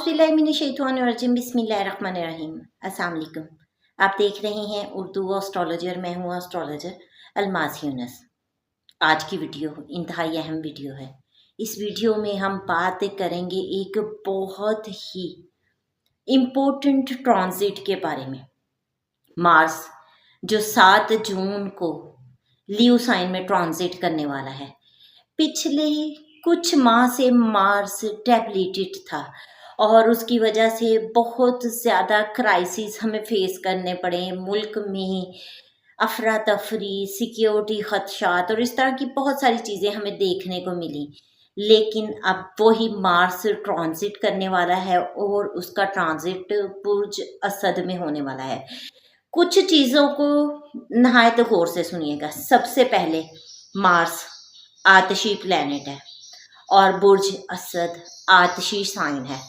औज़ुबिल्लाहिमिनश्शैतानिर्रजीम बिस्मिल्लाहिर्रहमानिर्रहीम। अस्सलाम वालेकुम। आप देख रहे हैं उर्दू एस्ट्रोलॉजी और मैं हूँ एस्ट्रोलॉजर अलमाज़ यूनुस। आज की वीडियो इंतहाई अहम वीडियो है। इस वीडियो में हम बात करेंगे एक बहुत ही इम्पोर्टेंट ट्रांजिट के बारे में। मार्स जो 7 जून को लियो साइन में ट्रांजिट करने वाला है। पिछले कुछ माह से मार्स डेबिलिटेड था और उसकी वजह से बहुत ज़्यादा क्राइसिस हमें फेस करने पड़े। मुल्क में अफरा तफरी, सिक्योरिटी खदशात और इस तरह की बहुत सारी चीज़ें हमें देखने को मिली। लेकिन अब वही मार्स ट्रांजिट करने वाला है और उसका ट्रांजिट बुर्ज असद में होने वाला है। कुछ चीज़ों को नहायत गौर से सुनिएगा। सबसे पहले मार्स आतिशी प्लैनेट है और बुर्ज असद आतिशी साइन है।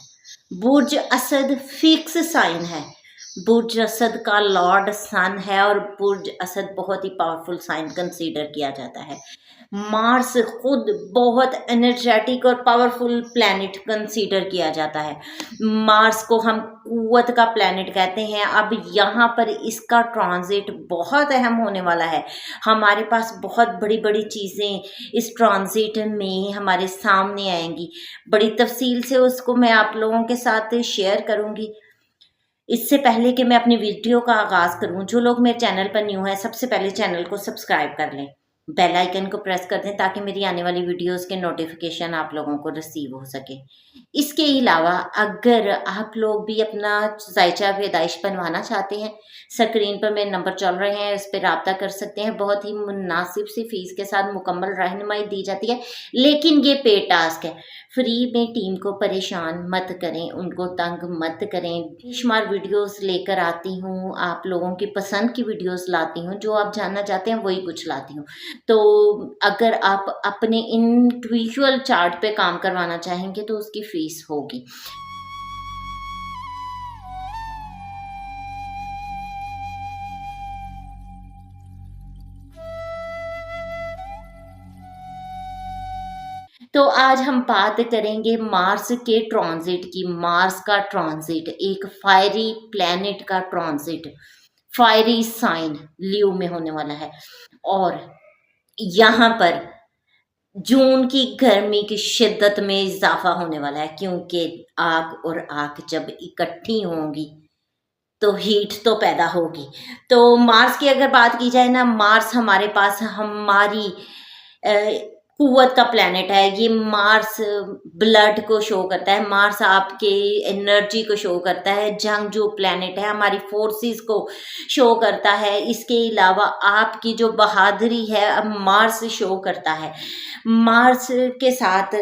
बुर्ज असद फिक्स साइन है। बुर्ज असद का लॉर्ड सन है और बुर्ज असद बहुत ही पावरफुल साइन कंसीडर किया जाता है। मार्स खुद बहुत एनर्जेटिक और पावरफुल प्लैनेट कंसीडर किया जाता है। मार्स को हम कुव्वत का प्लैनेट कहते हैं। अब यहाँ पर इसका ट्रांजिट बहुत अहम होने वाला है। हमारे पास बहुत बड़ी बड़ी चीज़ें इस ट्रांजिट में हमारे सामने आएंगी। बड़ी तफसील से उसको मैं आप लोगों के साथ शेयर करूँगी। इससे पहले कि मैं अपनी वीडियो का आगाज़ करूं, जो लोग मेरे चैनल पर न्यू हैं सबसे पहले चैनल को सब्सक्राइब कर लें, बेल आइकन को प्रेस कर दें ताकि मेरी आने वाली वीडियोस के नोटिफिकेशन आप लोगों को रिसीव हो सके। इसके अलावा अगर आप लोग भी अपना जायचा पैदाइश बनवाना चाहते हैं, स्क्रीन पर मेरे नंबर चल रहे हैं, इस पर रब्ता कर सकते हैं। बहुत ही मुनासिब सी फीस के साथ मुकम्मल रहनुमाई दी जाती है, लेकिन ये पेड टास्क है। फ्री में टीम को परेशान मत करें, उनको तंग मत करें। बेशुमार वीडियोस लेकर आती हूँ, आप लोगों की पसंद की वीडियोस लाती हूँ, जो आप जानना चाहते हैं वही कुछ लाती हूँ। तो अगर आप अपने इंडिविजुअल चार्ट पे काम करवाना चाहेंगे तो उसकी फीस होगी। तो आज हम बात करेंगे मार्स के ट्रांजिट की। मार्स का ट्रांजिट एक फायरी प्लैनेट का ट्रांजिट फायरी साइन लियो में होने वाला है और यहाँ पर जून की गर्मी की शिद्दत में इजाफा होने वाला है, क्योंकि आग और आग जब इकट्ठी होंगी तो हीट तो पैदा होगी। तो मार्स की अगर बात की जाए ना, मार्स हमारे पास हमारी कुव्वत का प्लैनेट है। ये मार्स ब्लड को शो करता है, मार्स आपके एनर्जी को शो करता है। जंग जो प्लैनेट है हमारी फोर्सेस को शो करता है। इसके अलावा आपकी जो बहादुरी है अब मार्स शो करता है। मार्स के साथ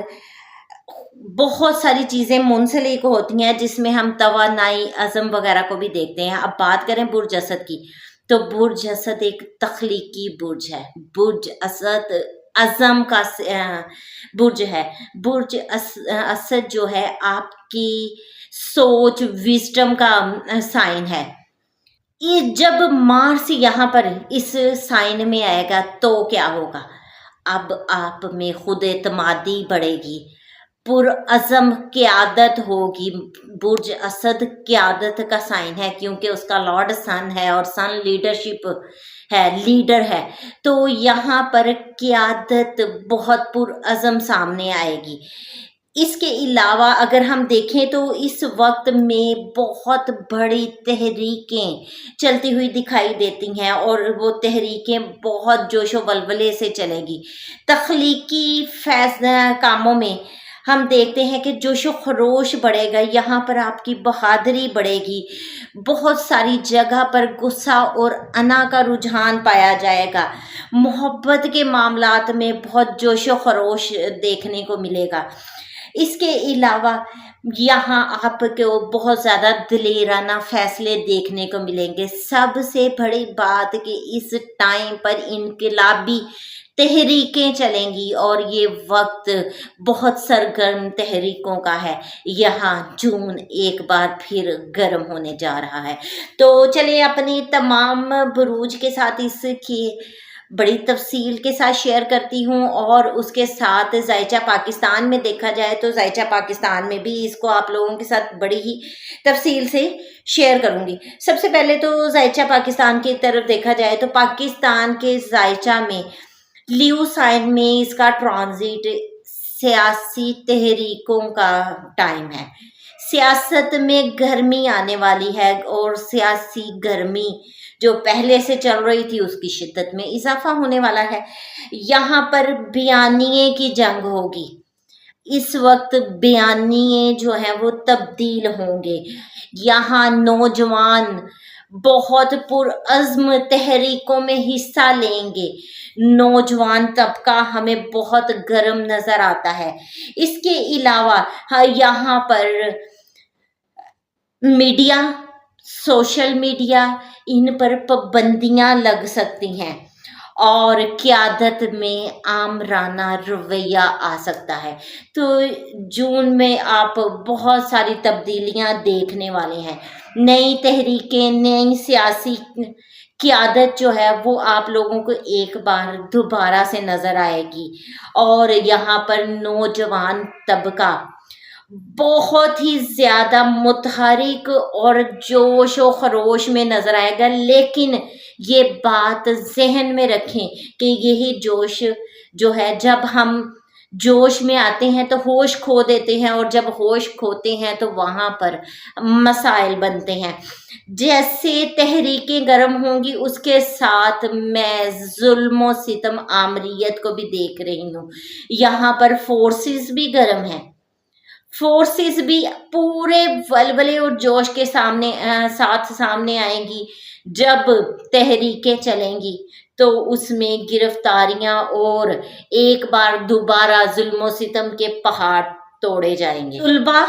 बहुत सारी चीज़ें मुंसलिक होती हैं जिसमें हम तवानाई अज़म वगैरह को भी देखते हैं। अब बात करें बुर्ज असद की, तो बुर्ज असद एक तख्लीकी बुर्ज है। बुर्ज असद अज़म का बुर्ज है। बुर्ज असद जो है आपकी सोच विजडम का साइन है। ये जब मार्स यहाँ पर इस साइन में आएगा तो क्या होगा? अब आप में खुद एतमादी बढ़ेगी, पुरअज़म क़यादत होगी। बुर्ज असद क़यादत का साइन है क्योंकि उसका लॉर्ड सन है और सन लीडरशिप है, लीडर है। तो यहाँ पर क़यादत बहुत पुरअज़म सामने आएगी। इसके अलावा अगर हम देखें तो इस वक्त में बहुत बड़ी तहरीकें चलती हुई दिखाई देती हैं और वो तहरीकें बहुत जोशो वल्वले से चलेंगी। तख्लीकी कामों में हम देखते हैं कि जोशो खरोश बढ़ेगा, यहाँ पर आपकी बहादुरी बढ़ेगी। बहुत सारी जगह पर गुस्सा और अना का रुझान पाया जाएगा। मोहब्बत के मामलात में बहुत जोशो खरोश देखने को मिलेगा। इसके अलावा यहाँ आपको बहुत ज़्यादा दिलेराना फैसले देखने को मिलेंगे। सबसे बड़ी बात कि इस टाइम पर इनकलाबी तहरीकें चलेंगी और ये वक्त बहुत सरगर्म तहरीकों का है। यहाँ जून एक बार फिर गर्म होने जा रहा है। तो चलिए अपनी तमाम बुरूज के साथ इसकी बड़ी तफसील के साथ शेयर करती हूँ, और उसके साथ ज़ायचा पाकिस्तान में देखा जाए तो ज़ायचा पाकिस्तान में भी इसको आप लोगों के साथ बड़ी ही तफसील से शेयर करूँगी। सबसे पहले तो ज़ायचा पाकिस्तान की तरफ देखा जाए तो पाकिस्तान के ज़ायचा में लियो साइन में इसका ट्रांजिट सियासी तहरीकों का टाइम है। सियासत में गर्मी आने वाली है, और सियासी गर्मी जो पहले से चल रही थी उसकी शिद्दत में इजाफा होने वाला है। यहाँ पर बयानिए की जंग होगी। इस वक्त बयानिए जो है वो तब्दील होंगे। यहाँ नौजवान बहुत पुरअज़्म तहरीकों में हिस्सा लेंगे। नौजवान तबका हमें बहुत गर्म नजर आता है। इसके अलावा यहाँ पर मीडिया, सोशल मीडिया, इन पर पाबंदियां लग सकती हैं, और क़यादत में आमराना रवैया आ सकता है। तो जून में आप बहुत सारी तब्दीलियां देखने वाले हैं। नई तहरीकें, नई सियासी क़यादत जो है वो आप लोगों को एक बार दोबारा से नज़र आएगी, और यहाँ पर नौजवान तबका बहुत ही ज़्यादा मुतहरिक और जोश व खरोश में नज़र आएगा। लेकिन ये बात ज़हन में रखें कि यही जोश जो है, जब हम जोश में आते हैं तो होश खो देते हैं, और जब होश खोते हैं तो वहाँ पर मसाइल बनते हैं। जैसे तहरीकें गर्म होंगी उसके साथ मैं जुल्म व सितम आमरीत को भी देख रही हूँ। यहाँ पर फोर्सेस भी गर्म हैं। फोर्सेस भी पूरे वलवले और जोश के साथ सामने आएंगी। जब तहरीकें चलेंगी तो उसमें गिरफ्तारियां और एक बार दोबारा जुल्म सितम के पहाड़ तोड़े जाएंगे। तुलबा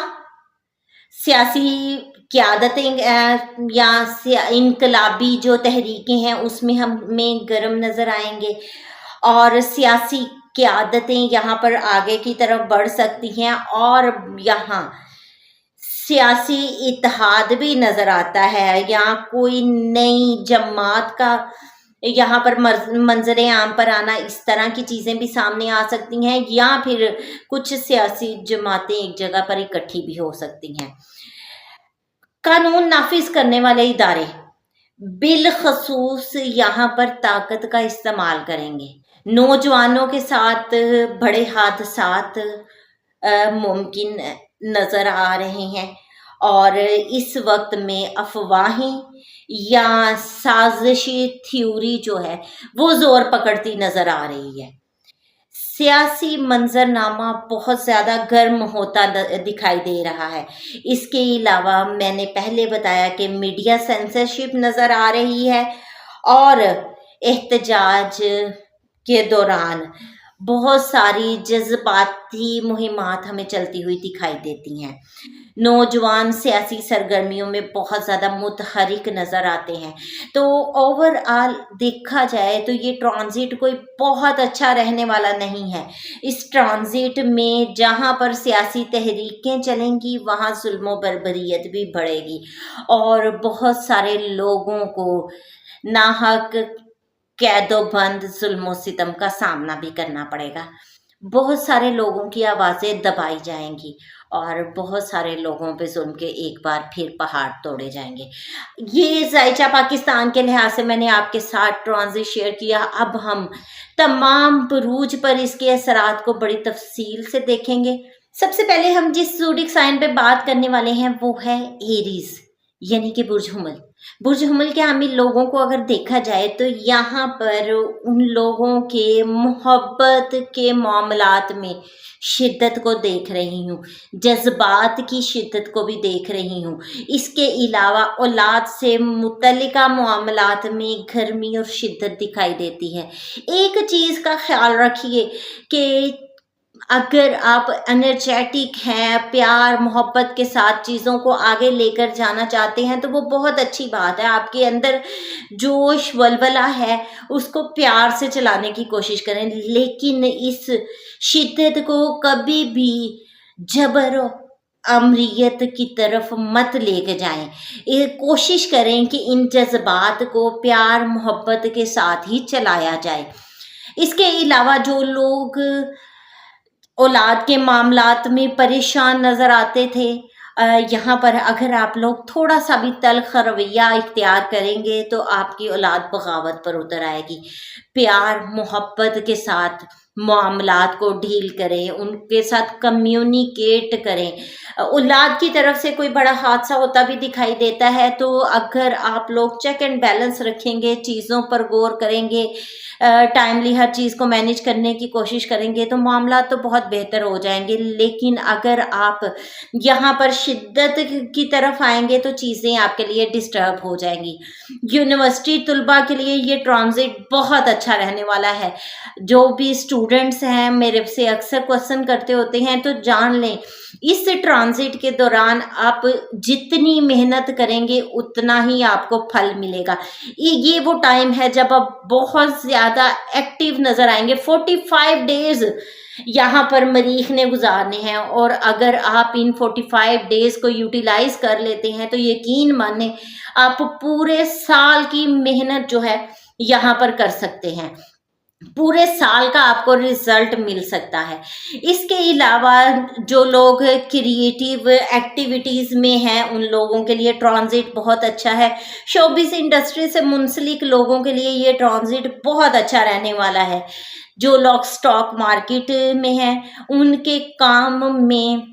सियासी क़यादतें या इनकलाबी जो तहरीकें हैं उसमें हमें गर्म नज़र आएंगे, और सियासी क़यादतें यहाँ पर आगे की तरफ बढ़ सकती हैं, और यहाँ सियासी इत्तेहाद भी नज़र आता है। यहाँ कोई नई जमात का यहाँ पर मंजर आम पर आना, इस तरह की चीज़ें भी सामने आ सकती हैं, या फिर कुछ सियासी जमातें एक जगह पर इकट्ठी भी हो सकती हैं। कानून नाफिज करने वाले इदारे बिलखसूस यहाँ पर ताकत का इस्तेमाल करेंगे। नौजवानों के साथ बड़े हादसात मुमकिन नज़र आ रहे हैं, और इस वक्त में अफवाहें या साजिशी थ्योरी जो है वो ज़ोर पकड़ती नज़र आ रही है। सियासी मंजरनामा बहुत ज़्यादा गर्म होता दिखाई दे रहा है। इसके अलावा मैंने पहले बताया कि मीडिया सेंसरशिप नज़र आ रही है, और एहतजाज के दौरान बहुत सारी जज्बाती मुहिमात हमें चलती हुई दिखाई देती हैं। नौजवान सियासी सरगर्मियों में बहुत ज़्यादा मुतहरिक नज़र आते हैं। तो ओवरऑल देखा जाए तो ये ट्रांजिट कोई बहुत अच्छा रहने वाला नहीं है। इस ट्रांजिट में जहाँ पर सियासी तहरीकें चलेंगी वहाँ जुल्म बर्बरियत भी बढ़ेगी, और बहुत सारे लोगों को नाहक कैदोबंद जुल्म सितम का सामना भी करना पड़ेगा। बहुत सारे लोगों की आवाज़ें दबाई जाएंगी, और बहुत सारे लोगों पे जुल्म के एक बार फिर पहाड़ तोड़े जाएंगे। ये ज़ायचा पाकिस्तान के लिहाज से मैंने आपके साथ ट्रांजिट शेयर किया। अब हम तमाम बुरूज पर इसके असरात को बड़ी तफसील से देखेंगे। सबसे पहले हम जिस ज़ोडिक साइन पे बात करने वाले हैं वो है एरीज, यानी कि बुर्ज हुमल। बुर्ज हुमल के हामिल लोगों को अगर देखा जाए तो यहाँ पर उन लोगों के मोहब्बत के मामलात में शिद्दत को देख रही हूँ, जज्बात की शिद्दत को भी देख रही हूँ। इसके अलावा औलाद से मुतल्लिका मामलात में गर्मी और शिद्दत दिखाई देती है। एक चीज़ का ख्याल रखिए कि अगर आप एनर्जेटिक हैं, प्यार मोहब्बत के साथ चीज़ों को आगे लेकर जाना चाहते हैं तो वो बहुत अच्छी बात है। आपके अंदर जोश वलवला है उसको प्यार से चलाने की कोशिश करें, लेकिन इस शिद्दत को कभी भी जबर अमरियत की तरफ मत लेके जाएं। ये कोशिश करें कि इन जज्बात को प्यार मोहब्बत के साथ ही चलाया जाए। इसके अलावा जो लोग औलाद के मामलात में परेशान नज़र आते थे, यहाँ पर अगर आप लोग थोड़ा सा भी तल्ख़ रवैया इख्तियार करेंगे तो आपकी औलाद बगावत पर उतर आएगी। प्यार मोहब्बत के साथ मामलात को डील करें, उनके साथ कम्युनिकेट करें। औलाद की तरफ से कोई बड़ा हादसा होता भी दिखाई देता है तो अगर आप लोग चेक एंड बैलेंस रखेंगे, चीज़ों पर गौर करेंगे, टाइमली हर चीज़ को मैनेज करने की कोशिश करेंगे तो मामला तो बहुत बेहतर हो जाएंगे। लेकिन अगर आप यहाँ पर शिद्दत की तरफ आएंगे तो चीज़ें आपके लिए डिस्टर्ब हो जाएंगी। यूनिवर्सिटी तलबा के लिए ये ट्रांजिट बहुत अच्छा रहने वाला है। जो भी स्टूडेंट्स हैं मेरे से अक्सर क्वेश्चन करते होते हैं, तो जान लें इस ट्रांजिट के दौरान आप जितनी मेहनत करेंगे उतना ही आपको फल मिलेगा। ये वो टाइम है जब आप बहुत ज़्यादा एक्टिव नज़र आएंगे। 45 डेज यहाँ पर मरीख ने गुजारने हैं और अगर आप इन 45 डेज को यूटिलाइज कर लेते हैं तो यकीन माने आप पूरे साल की मेहनत जो है यहाँ पर कर सकते हैं। पूरे साल का आपको रिजल्ट मिल सकता है। इसके अलावा जो लोग क्रिएटिव एक्टिविटीज़ में हैं उन लोगों के लिए ट्रांजिट बहुत अच्छा है। शोबिस इंडस्ट्री से मुंसलिक लोगों के लिए ये ट्रांजिट बहुत अच्छा रहने वाला है। जो लोग स्टॉक मार्केट में हैं उनके काम में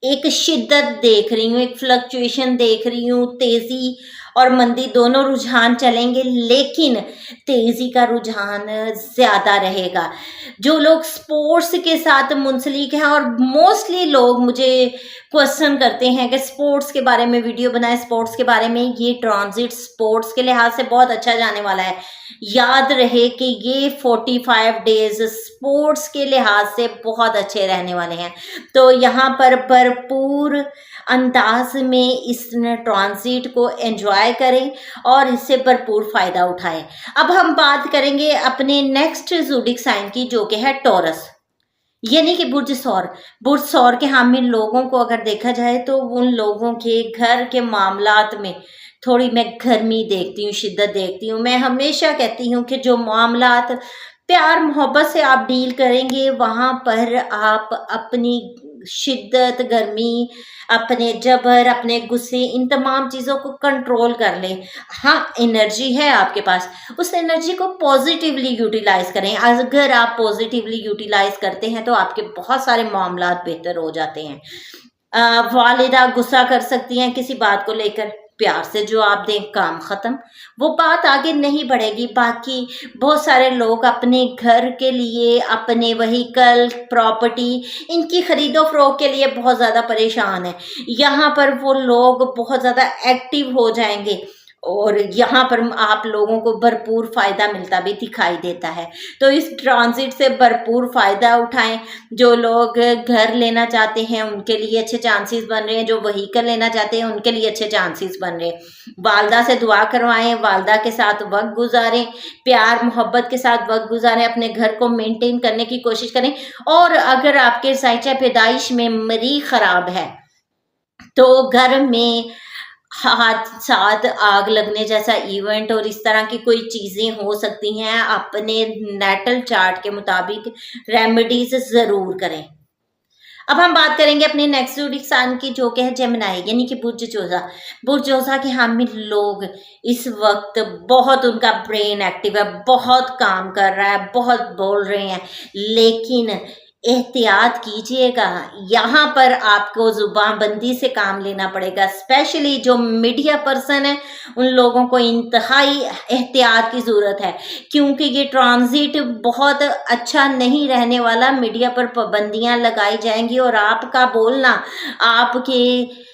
एक शिद्दत देख रही हूँ, एक फ्लक्चुएशन देख रही हूँ, तेज़ी और मंदी दोनों रुझान चलेंगे, लेकिन तेज़ी का रुझान ज़्यादा रहेगा। जो लोग स्पोर्ट्स के साथ मुंसलिक हैं, और मोस्टली लोग मुझे क्वेश्चन करते हैं कि स्पोर्ट्स के बारे में वीडियो बनाए, स्पोर्ट्स के बारे में, ये ट्रांजिट स्पोर्ट्स के लिहाज से बहुत अच्छा जाने वाला है। याद रहे कि ये 45 डेज स्पोर्ट्स के लिहाज से बहुत अच्छे रहने वाले हैं। तो यहाँ पर भरपूर अंदाज में इस ट्रांजिट को एंजॉय करें और इससे भरपूर फ़ायदा उठाएं। अब हम बात करेंगे अपने नेक्स्ट ज़ोडिक साइन की, जो कि है टॉरस, यानी कि बुर्ज सौर। बुर्ज सौर के हामिल लोगों को अगर देखा जाए तो उन लोगों के घर के मामलात में थोड़ी मैं गर्मी देखती हूँ, शिद्दत देखती हूँ। मैं हमेशा कहती हूँ कि जो मामलात प्यार मोहब्बत से आप डील करेंगे वहाँ पर आप अपनी शिद्दत, गर्मी, अपने जबर, अपने गुस्से, इन तमाम चीज़ों को कंट्रोल कर लें। हाँ, एनर्जी है आपके पास, उस एनर्जी को पॉजिटिवली यूटिलाइज करें। अगर आप पॉजिटिवली यूटिलाइज करते हैं तो आपके बहुत सारे मामलात बेहतर हो जाते हैं। वालिदा गुस्सा कर सकती हैं किसी बात को लेकर, प्यार से जवाब दें, काम ख़त्म, वो बात आगे नहीं बढ़ेगी। बाकी बहुत सारे लोग अपने घर के लिए, अपने व्हीकल, प्रॉपर्टी, इनकी खरीदो फरोख्त के लिए बहुत ज़्यादा परेशान हैं। यहाँ पर वो लोग बहुत ज़्यादा एक्टिव हो जाएंगे और यहाँ पर आप लोगों को भरपूर फ़ायदा मिलता भी दिखाई देता है। तो इस ट्रांजिट से भरपूर फ़ायदा उठाएं। जो लोग घर लेना चाहते हैं उनके लिए अच्छे चांसेस बन रहे हैं, जो व्हीकल लेना चाहते हैं उनके लिए अच्छे चांसेस बन रहे हैं। वालदा से दुआ करवाएं, वालदा के साथ वक्त गुजारें, प्यार मोहब्बत के साथ वक्त गुजारें, अपने घर को मेंटेन करने की कोशिश करें। और अगर आपके साइचा पैदाइश में मरीज़ ख़राब है तो घर में हादसात, आग लगने जैसा इवेंट और इस तरह की कोई चीज़ें हो सकती हैं। अपने नेटल चार्ट के मुताबिक रेमेडीज ज़रूर करें। अब हम बात करेंगे अपने नेक्स्ट ज़ोडिक साइन की, जो कि है जेमिनी, यानी कि बुर्ज जोज़ा। बुर्ज जोज़ा के हामिल लोग इस वक्त बहुत, उनका ब्रेन एक्टिव है, बहुत काम कर रहा है, बहुत बोल रहे हैं, लेकिन एहतियात कीजिएगा। यहाँ पर आपको ज़ुबानबंदी से काम लेना पड़ेगा। स्पेशली जो मीडिया पर्सन है उन लोगों को इंतहाई एहतियात की ज़रूरत है, क्योंकि ये ट्रांजिट बहुत अच्छा नहीं रहने वाला। मीडिया पर पाबंदियाँ लगाई जाएंगी और आपका बोलना आपके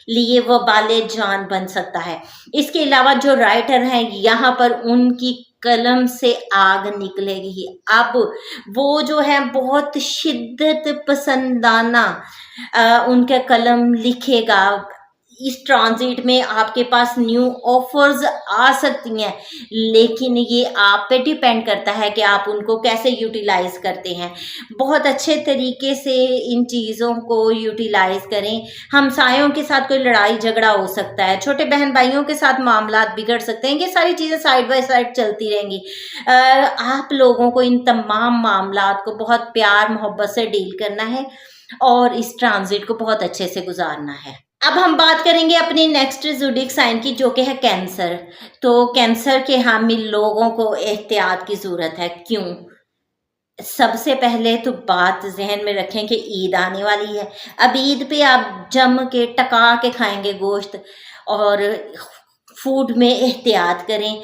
लिए वबाले जान बन सकता है। इसके अलावा जो राइटर हैं यहाँ पर उनकी कलम से आग निकलेगी। अब वो जो है बहुत शिद्दत पसंदाना उनका कलम लिखेगा। इस ट्रांजिट में आपके पास न्यू ऑफर्स आ सकती हैं, लेकिन ये आप पे डिपेंड करता है कि आप उनको कैसे यूटिलाइज करते हैं। बहुत अच्छे तरीके से इन चीज़ों को यूटिलाइज करें। हमसायों के साथ कोई लड़ाई झगड़ा हो सकता है, छोटे बहन भाइयों के साथ मामलात बिगड़ सकते हैं, ये सारी चीज़ें साइड बाय साइड चलती रहेंगी। आप लोगों को इन तमाम मामलात को बहुत प्यार मोहब्बत से डील करना है और इस ट्रांजिट को बहुत अच्छे से गुजारना है। अब हम बात करेंगे अपने नेक्स्ट ज़ोडिएक साइन की, जो कि है कैंसर। तो कैंसर के हामिल लोगों को एहतियात की ज़रूरत है। क्यों? सबसे पहले तो बात ज़हन में रखें कि ईद आने वाली है। अब ईद पे आप जम के टका के खाएंगे गोश्त, और फूड में एहतियात करें,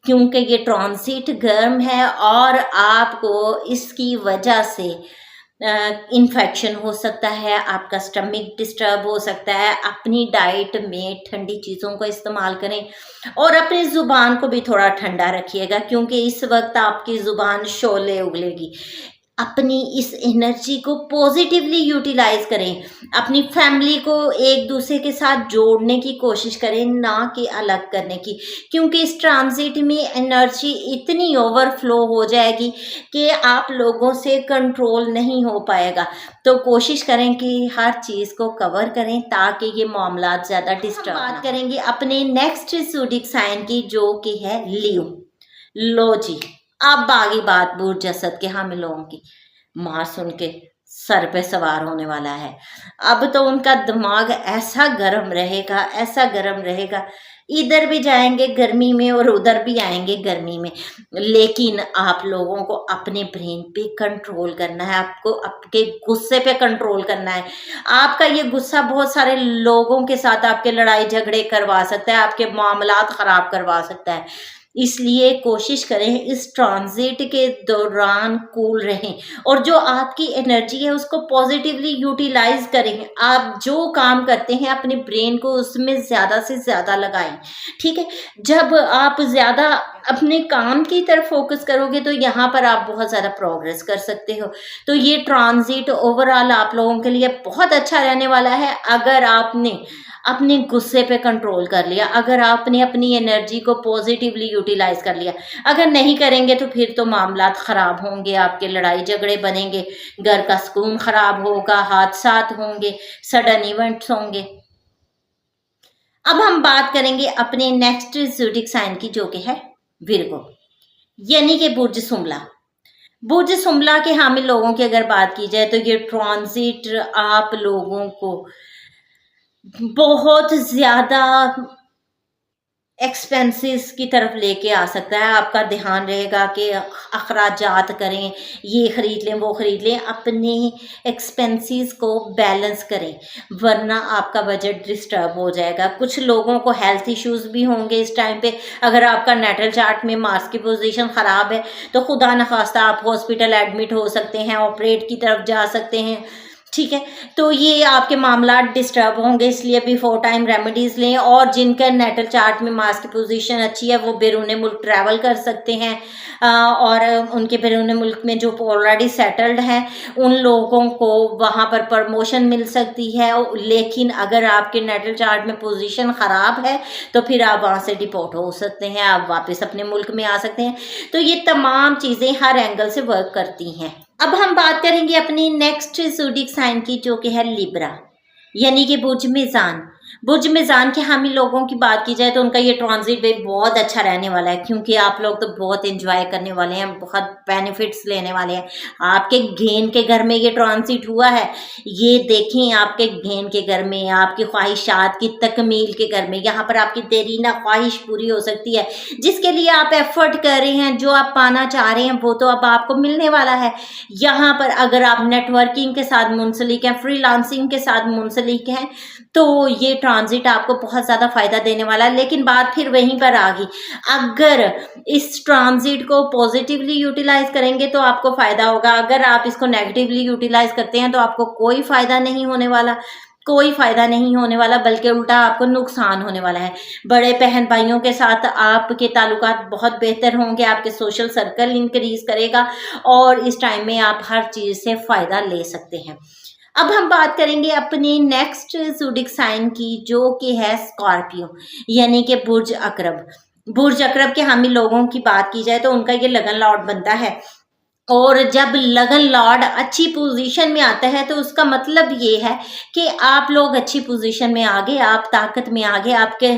क्योंकि ये ट्रांजिट गर्म है और आपको इसकी वजह से इन्फेक्शन हो सकता है, आपका स्टमक डिस्टर्ब हो सकता है। अपनी डाइट में ठंडी चीज़ों को इस्तेमाल करें और अपनी ज़ुबान को भी थोड़ा ठंडा रखिएगा, क्योंकि इस वक्त आपकी ज़ुबान शोले उगलेगी। अपनी इस एनर्जी को पॉजिटिवली यूटिलाइज करें। अपनी फैमिली को एक दूसरे के साथ जोड़ने की कोशिश करें, ना कि अलग करने की, क्योंकि इस ट्रांजिट में एनर्जी इतनी ओवरफ्लो हो जाएगी कि आप लोगों से कंट्रोल नहीं हो पाएगा। तो कोशिश करें कि हर चीज़ को कवर करें ताकि ये मामला ज़्यादा डिस्टर्ब ना हो। बात करेंगे अपने नेक्स्ट ज़ोडिएक साइन की, जो कि है लियो। लो जी, अब बागी बात बुर्ज असद के हामिल लोगों की। मार्स उनके सर पे सवार होने वाला है। अब तो उनका दिमाग ऐसा गर्म रहेगा, ऐसा गर्म रहेगा, इधर भी जाएंगे गर्मी में और उधर भी आएंगे गर्मी में। लेकिन आप लोगों को अपने ब्रेन पे कंट्रोल करना है, आपको आपके गुस्से पे कंट्रोल करना है। आपका ये गुस्सा बहुत सारे लोगों के साथ आपके लड़ाई झगड़े करवा सकता है, आपके मामलात ख़राब करवा सकता है। इसलिए कोशिश करें इस ट्रांजिट के दौरान कूल रहें और जो आपकी एनर्जी है उसको पॉजिटिवली यूटिलाइज करें। आप जो काम करते हैं अपने ब्रेन को उसमें ज़्यादा से ज़्यादा लगाएं, ठीक है। जब आप ज़्यादा अपने काम की तरफ फोकस करोगे तो यहाँ पर आप बहुत ज़्यादा प्रोग्रेस कर सकते हो। तो ये ट्रांजिट ओवरऑल आप लोगों के लिए बहुत अच्छा रहने वाला है, अगर आपने अपने गुस्से पे कंट्रोल कर लिया, अगर आपने अपनी एनर्जी को पॉजिटिवली यूटिलाइज कर लिया। अगर नहीं करेंगे तो फिर तो मामलात ख़राब होंगे, आपके लड़ाई झगड़े बनेंगे, घर का सुकून ख़राब होगा, हादसात होंगे, सडन इवेंट्स होंगे। अब हम बात करेंगे अपने नेक्स्ट ज़ोडिएक साइन की, जो कि है विर्गो, यानी कि बुर्ज सुमला। बुर्ज सुमला के हामिल लोगों की अगर बात की जाए तो ये ट्रांजिट आप लोगों को बहुत ज़्यादा एक्सपेंसेस की तरफ लेके आ सकता है। आपका ध्यान रहेगा कि अखराजात करें, ये ख़रीद लें, वो ख़रीद लें, अपने एक्सपेंसेस को बैलेंस करें, वरना आपका बजट डिस्टर्ब हो जाएगा। कुछ लोगों को हेल्थ इश्यूज़ भी होंगे इस टाइम पे। अगर आपका नेटल चार्ट में मार्स की पोजीशन ख़राब है तो खुदा न खास्ता आप हॉस्पिटल एडमिट हो सकते हैं, ऑपरेट की तरफ जा सकते हैं, ठीक है। तो ये आपके मामला डिस्टर्ब होंगे, इसलिए बिफोर टाइम रेमेडीज़ लें। और जिनका नेटल चार्ट में मार्स की पोजीशन अच्छी है वो बैरून मुल्क ट्रैवल कर सकते हैं, और उनके बैरून मुल्क में जो ऑलरेडी सेटल्ड हैं उन लोगों को वहाँ पर प्रमोशन मिल सकती है। लेकिन अगर आपके नेटल चार्ट में पोजीशन ख़राब है तो फिर आप वहाँ से डिपोर्ट हो सकते हैं, आप वापस अपने मुल्क में आ सकते हैं। तो ये तमाम चीज़ें हर एंगल से वर्क करती हैं। अब हम बात करेंगे अपनी नेक्स्ट ज़ोडिएक साइन की, जो कि है लिब्रा, यानी कि बुर्ज मीज़ान। बुर्ज मीज़ान के हामिल लोगों की बात की जाए तो उनका ये ट्रांजिट भी बहुत अच्छा रहने वाला है, क्योंकि आप लोग तो बहुत एंजॉय करने वाले हैं, बहुत बेनिफिट्स लेने वाले हैं। आपके गेन के घर में ये ट्रांजिट हुआ है, ये देखें आपके गेन के घर में, आपकी ख्वाहिशात की तकमील के घर में, यहाँ पर आपकी देरीना ख्वाहिश पूरी हो सकती है। जिसके लिए आप एफर्ट कर रहे हैं, जो आप पाना चाह रहे हैं वो तो अब आपको मिलने वाला है। यहाँ पर अगर आप नेटवर्किंग के साथ मुंसलिक हैं, फ्रीलांसिंग के साथ मुंसलिक हैं, तो ये ट्रांजिट आपको बहुत ज़्यादा फ़ायदा देने वाला है। लेकिन बात फिर वहीं पर आ गई, अगर इस ट्रांजिट को पॉजिटिवली यूटिलाइज करेंगे तो आपको फ़ायदा होगा, अगर आप इसको नेगेटिवली यूटिलाइज करते हैं तो आपको कोई फ़ायदा नहीं होने वाला, कोई फ़ायदा नहीं होने वाला, बल्कि उल्टा आपको नुकसान होने वाला है। बड़े बहन भाइयों के साथ आपके ताल्लुकात बहुत बेहतर होंगे, आपके सोशल सर्कल इंक्रीज़ करेगा और इस टाइम में आप हर चीज़ से फ़ायदा ले सकते हैं। अब हम बात करेंगे अपने नेक्स्ट ज़ोडिक साइन की, जो कि है स्कॉर्पियो, यानी कि बुर्ज अकरब। बुर्ज अकरब के हामी लोगों की बात की जाए तो उनका ये लगन लॉर्ड बनता है, और जब लगन लॉर्ड अच्छी पोजीशन में आता है तो उसका मतलब ये है कि आप लोग अच्छी पोजीशन में आगे, आप ताकत में आगे, आपके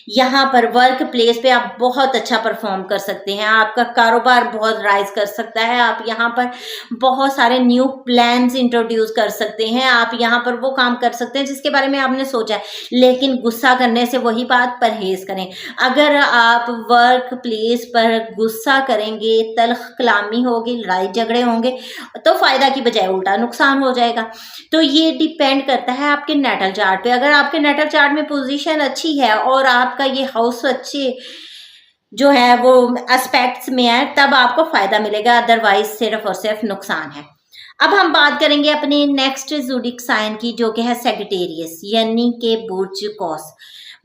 यहाँ पर वर्क प्लेस पे आप बहुत अच्छा परफॉर्म कर सकते हैं, आपका कारोबार बहुत राइज कर सकता है, आप यहाँ पर बहुत सारे न्यू प्लान्स इंट्रोड्यूस कर सकते हैं, आप यहाँ पर वो काम कर सकते हैं जिसके बारे में आपने सोचा है। लेकिन गुस्सा करने से वही बात, परहेज करें। अगर आप वर्क प्लेस पर गुस्सा करेंगे, तल्ख कलामी होगी, लड़ाई झगड़े होंगे, तो फायदा की बजाय उल्टा नुकसान हो जाएगा। तो ये डिपेंड करता है आपके नेटल चार्ट पे। अगर आपके नेटल चार्ट में पोजीशन अच्छी है और आपका ये हाउस अच्छे जो है वो एस्पेक्ट्स में है, तब आपको फायदा मिलेगा, अदरवाइज सिर्फ और सिर्फ नुकसान है। अब हम बात करेंगे अपने नेक्स्ट ज़ोडिक साइन की, जो कि है सेजिटेरियस, यानी कि बुर्ज कौस।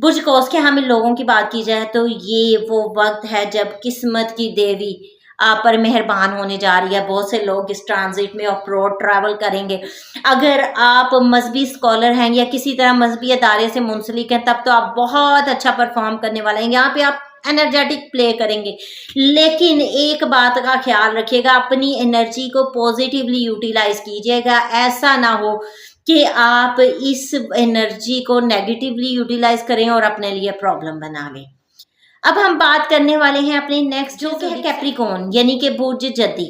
बुर्ज कौस के हमें लोगों की बात की जाए तो ये वो वक्त है जब किस्मत की देवी आप पर मेहरबान होने जा रही है। बहुत से लोग इस ट्रांजिट में अब्रॉड ट्रैवल करेंगे। अगर आप मजहबी स्कॉलर हैं या किसी तरह मजहबी अदारे से मुंसलिक हैं, तब तो आप बहुत अच्छा परफॉर्म करने वाले हैं, यहाँ पे आप एनर्जेटिक प्ले करेंगे। लेकिन एक बात का ख्याल रखिएगा, अपनी एनर्जी को पॉजिटिवली यूटिलाइज कीजिएगा। ऐसा ना हो कि आप इस एनर्जी को नेगेटिवली यूटिलाइज करें और अपने लिए प्रॉब्लम बना लें। अब हम बात करने वाले हैं अपने नेक्स्ट, जो कि है कैप्रिकॉर्न, यानी कि बुर्ज जद्दी।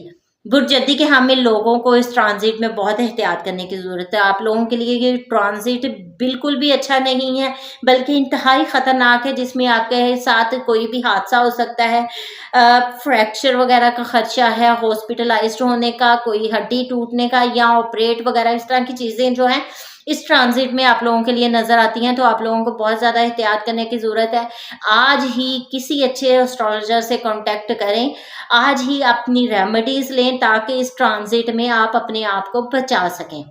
बुर्ज जद्दी के हमें लोगों को इस ट्रांजिट में बहुत एहतियात करने की ज़रूरत है। आप लोगों के लिए ये ट्रांजिट बिल्कुल भी अच्छा नहीं है, बल्कि इंतहाई ख़तरनाक है, जिसमें आपके साथ कोई भी हादसा हो सकता है, फ्रैक्चर वगैरह का खर्चा है, हॉस्पिटलाइज्ड होने का, कोई हड्डी टूटने का या ऑपरेट वगैरह, इस तरह की चीज़ें जो हैं इस ट्रांजिट में आप लोगों के लिए नज़र आती हैं। तो आप लोगों को बहुत ज़्यादा एहतियात करने की ज़रूरत है। आज ही किसी अच्छे एस्ट्रोलॉजर से कांटेक्ट करें, आज ही अपनी रेमेडीज़ लें, ताकि इस ट्रांजिट में आप अपने आप को बचा सकें।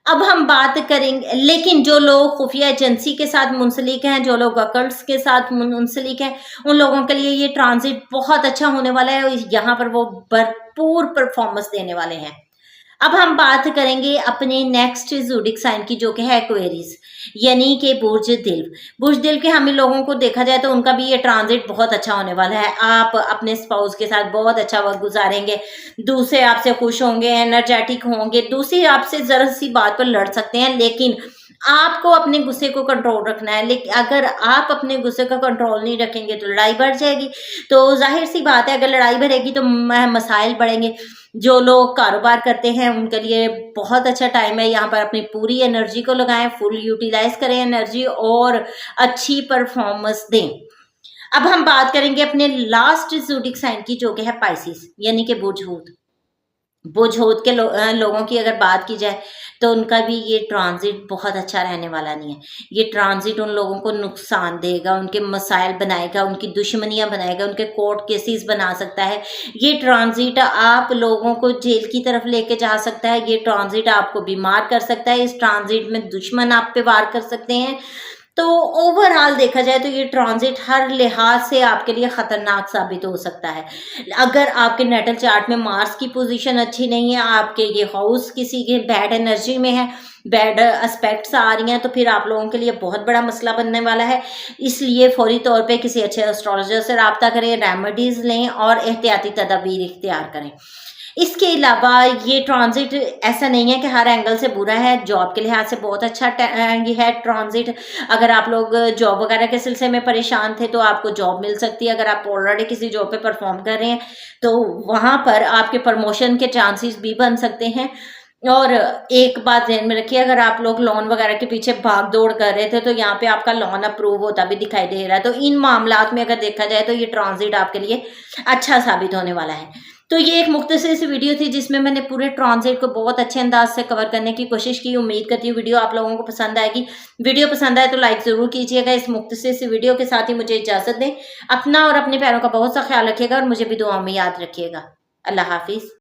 अब हम बात करेंगे, लेकिन जो लोग खुफिया एजेंसी के साथ मुंसलिक हैं, जो लोग अकल्ट्स के साथ मुंसलिक हैं, उन लोगों के लिए ये ट्रांजिट बहुत अच्छा होने वाला है, और यहाँ पर वो भरपूर परफॉर्मेंस देने वाले हैं। अब हम बात करेंगे अपने नेक्स्ट ज़ोडिक साइन की, जो कि है एक्वेरियस, यानी कि बुर्ज दिल। बुर्ज दिल के हमें लोगों को देखा जाए तो उनका भी ये ट्रांजिट बहुत अच्छा होने वाला है। आप अपने स्पाउस के साथ बहुत अच्छा वक्त गुजारेंगे, दूसरे आपसे खुश होंगे, एनर्जेटिक होंगे, दूसरे आपसे जरा सी बात पर लड़ सकते हैं, लेकिन आपको अपने गुस्से को कंट्रोल रखना है। लेकिन अगर आप अपने गुस्से का कंट्रोल नहीं रखेंगे तो लड़ाई बढ़ जाएगी। तो जाहिर सी बात है, अगर लड़ाई बढ़ेगी तो मसाइल बढ़ेंगे। जो लोग कारोबार करते हैं उनके लिए बहुत अच्छा टाइम है, यहाँ पर अपनी पूरी एनर्जी को लगाएं, फुल यूटिलाइज करें एनर्जी और अच्छी परफॉर्मेंस दें। अब हम बात करेंगे अपने लास्ट ज़ोडिक साइन की, जो कि है पाइसिस, यानी कि बुर्ज हूत। बुर्ज हूत के लोगों की अगर बात की जाए तो उनका भी ये ट्रांजिट बहुत अच्छा रहने वाला नहीं है। ये ट्रांजिट उन लोगों को नुकसान देगा, उनके मसाइल बनाएगा, उनकी दुश्मनियां बनाएगा, उनके कोर्ट केसेस बना सकता है। ये ट्रांजिट आप लोगों को जेल की तरफ लेके जा सकता है। ये ट्रांजिट आपको बीमार कर सकता है। इस ट्रांजिट में दुश्मन आप पे वार कर सकते हैं। तो ओवरऑल देखा जाए तो ये ट्रांजिट हर लिहाज से आपके लिए खतरनाक साबित हो सकता है। अगर आपके नेटल चार्ट में मार्स की पोजीशन अच्छी नहीं है, आपके ये हाउस किसी के बैड एनर्जी में है, बैड एस्पेक्ट्स आ रही हैं, तो फिर आप लोगों के लिए बहुत बड़ा मसला बनने वाला है। इसलिए फौरी तौर पे किसी अच्छे एस्ट्रोलॉजर से रब्ता करें, रेमेडीज लें और एहतियाती तदाबीर इख्तियार करें। इसके अलावा ये ट्रांजिट ऐसा नहीं है कि हर एंगल से बुरा है, जॉब के लिहाज से बहुत अच्छा ये है ट्रांजिट। अगर आप लोग जॉब वगैरह के सिलसिले में परेशान थे तो आपको जॉब मिल सकती है। अगर आप ऑलरेडी किसी जॉब पे परफॉर्म कर रहे हैं तो वहाँ पर आपके प्रमोशन के चांसेस भी बन सकते हैं। और एक बात ध्यान में रखिए, अगर आप लोग लोन वगैरह के पीछे भाग दौड़ कर रहे थे तो यहाँ पे आपका लोन अप्रूव होता भी दिखाई दे रहा है। तो इन मामलात में अगर देखा जाए तो ये ट्रांजिट आपके लिए अच्छा साबित होने वाला है। तो ये एक मुख्तसर सी वीडियो थी जिसमें मैंने पूरे ट्रांजिट को बहुत अच्छे अंदाज से कवर करने की कोशिश की। उम्मीद करती हूँ वीडियो आप लोगों को पसंद आएगी। वीडियो पसंद आए तो लाइक ज़रूर कीजिएगा। इस मुख्तसर सी वीडियो के साथ ही मुझे इजाज़त दें। अपना और अपने प्यारों का बहुत सा ख्याल रखिएगा और मुझे भी दुआ में याद रखिएगा। अल्लाह हाफिज़।